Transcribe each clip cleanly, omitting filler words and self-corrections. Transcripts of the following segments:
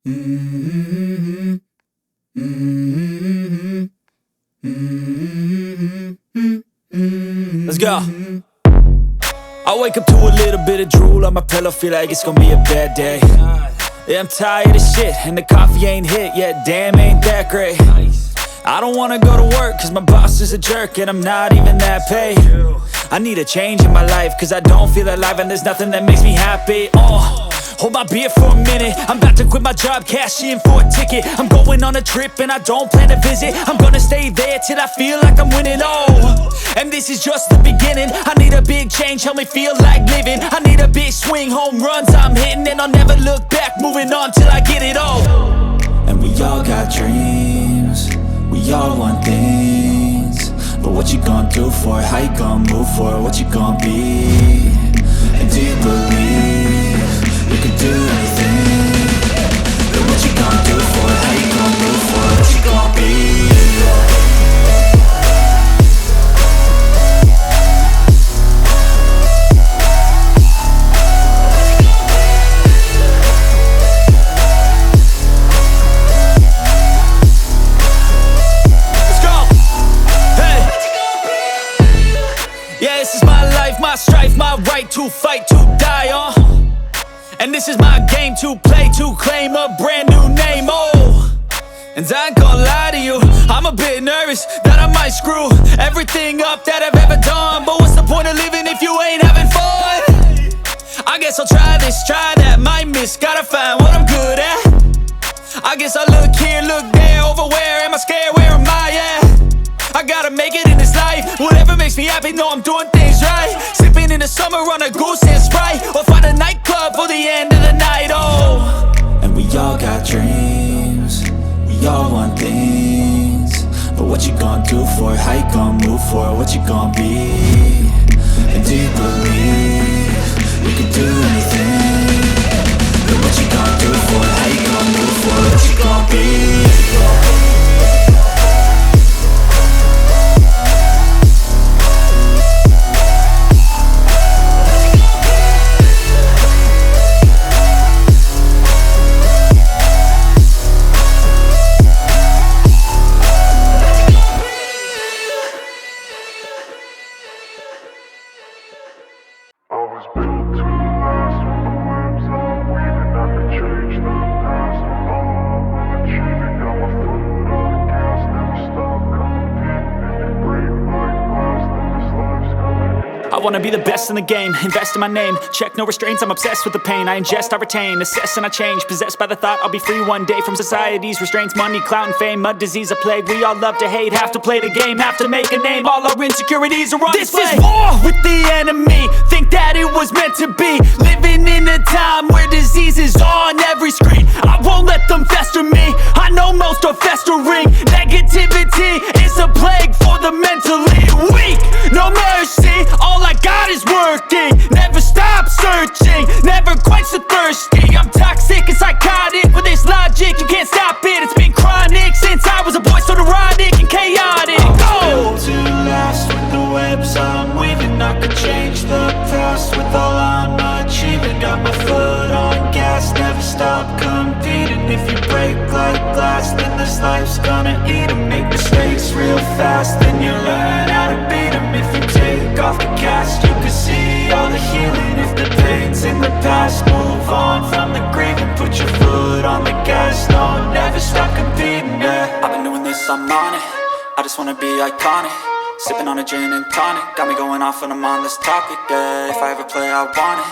Mm-hmm. Mm-hmm. Mm-hmm. Let's go. I wake up to a little bit of drool on my pillow, feel like it's gonna be a bad day. Yeah, I'm tired of shit, and the coffee ain't hit yet, damn, ain't that great. I don't wanna go to work, cause my boss is a jerk, and I'm not even that paid. I need a change in my life, cause I don't feel alive, and there's nothing that makes me happy. Hold my beer for a minute, I'm about to quit my job, cash in for a ticket. I'm going on a trip and I don't plan to visit. I'm gonna stay there till I feel like I'm winning, and this is just the beginning. I need a big change, help me feel like living. I need a big swing, home runs I'm hitting, and I'll never look back, moving on till I get it all. And we all got dreams, we all want things, but what you gonna do for it? How you gonna move for it? What you gonna be? And do you believe you can do anything? But what you gonna do for it? How you gonna move for it? What you gonna be? My strife, my right to fight, to die on. And this is my game to play, to claim a brand new name, And I ain't gonna lie to you, I'm a bit nervous that I might screw everything up that I've ever done. But what's the point of living if you ain't having fun? I guess I'll try this, try that, might miss, gotta find what I'm good at. I guess I look here, look there, over where am I scared, where am I at? I gotta make it in this life, whatever makes me happy, know I'm doing things right. Sipping in the summer on a goose and Sprite, or find a nightclub for the end of the night, And we all got dreams, we all want things, but what you gonna do for it? How you gonna move for it? What you gonna be? And do you believe you can do anything? But what you gonna do for it? How you gonna move for it? What you gonna be? I wanna be the best in the game, invest in my name, check no restraints, I'm obsessed with the pain. I ingest, I retain, assess and I change, possessed by the thought I'll be free one day from society's restraints. Money, clout and fame, mud, disease, a plague. We all love to hate, have to play the game, have to make a name. All our insecurities are on display. This is war with the enemy, think that it was meant to be. Living in a time where disease is on every screen. I won't let them fester me, I know most are festering. Negativity is a plague for the mentally weak. No mercy, all I got is working. Never stop searching, never quench the thirsty. I'm toxic and psychotic with this logic, you can't stop it. It's been chronic since I was a boy, so neurotic and chaotic. Built to last with the webs I'm weaving. I could change the past with all I'm achieving. Got my foot on gas, never stop competing. If you break like glass, then this life's gonna eat 'em. Make mistakes real fast, then you learn how to beat 'em. If you take off the cast, you can see all the healing. If the pain's in the past, move on from the grieving. Put your foot on the gas, no, never stop competing, yeah. I've been doing this, I'm on it, I just wanna be iconic. Sipping on a gin and tonic, got me going off when I'm on this topic, yeah. If I ever play, I want it,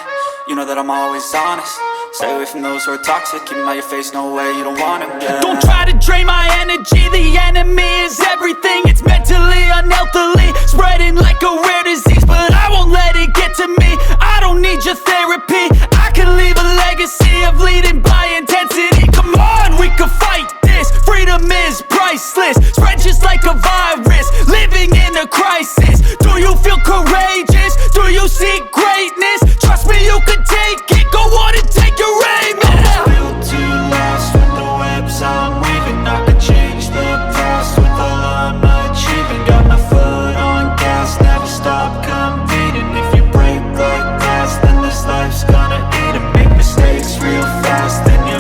you know that I'm always honest. Stay away from those who are toxic, keep them out your face, no way, you don't want it, yeah. Don't try to drain my energy, the enemy is everything. It's mentally, unhealthily, spreading like a rare disease. But I won't let it get to me, I don't need your therapy. I can leave a legacy of leading by intensity. Come on, we can fight this, freedom is priceless. Spread just like a virus, living in a crisis. Do you feel courageous? Do you seek greatness? Trust me, you can take it, go on and take your aim, yeah. I was built to last with the webs I'm weaving. I could change the past with all I'm achieving. Got my foot on gas, never stop competing. If you break like glass, then this life's gonna eat 'em. Make mistakes real fast, then you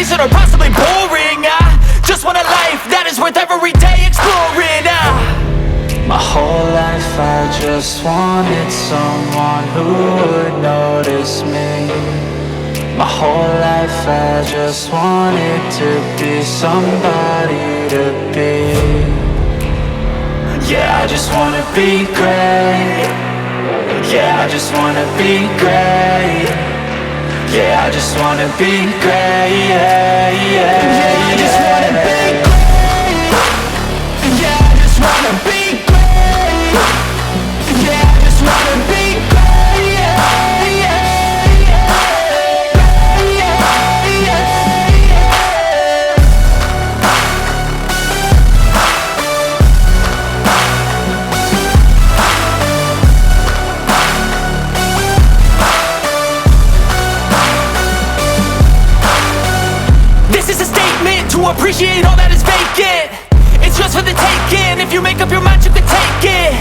ways that are possibly boring. I just want a life that is worth every day exploring. My whole life I just wanted someone who would notice me. My whole life I just wanted to be somebody to be. Yeah, I just wanna be great. Yeah, I just wanna be great. Yeah, I just wanna be great. Yeah, I just wanna be great. Yeah, I just wanna be great. Yeah, I just wanna be great. This is a statement to appreciate all that is vacant. It's just for the taking. If you make up your mind, you can take it.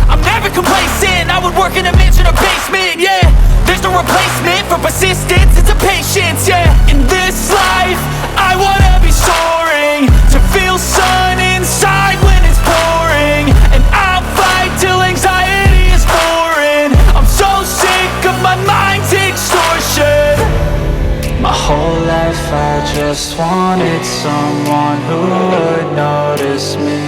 I'm never complacent. I would work in a mansion or basement, yeah. There's no replacement for persistence, it's a patience, yeah. In this life, I wanna be soaring, to feel sun inside when it's pouring. And I'll fight till anxiety is foreign. I'm so sick of my mind's extortion. My whole life I just wanted someone who would notice me.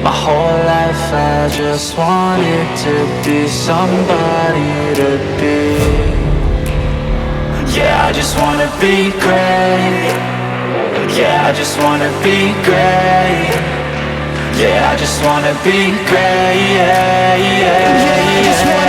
My whole life I just wanted to be somebody to be. Yeah, I just wanna be great. Yeah, I just wanna be great. Yeah, I just wanna be great. Yeah, I just wanna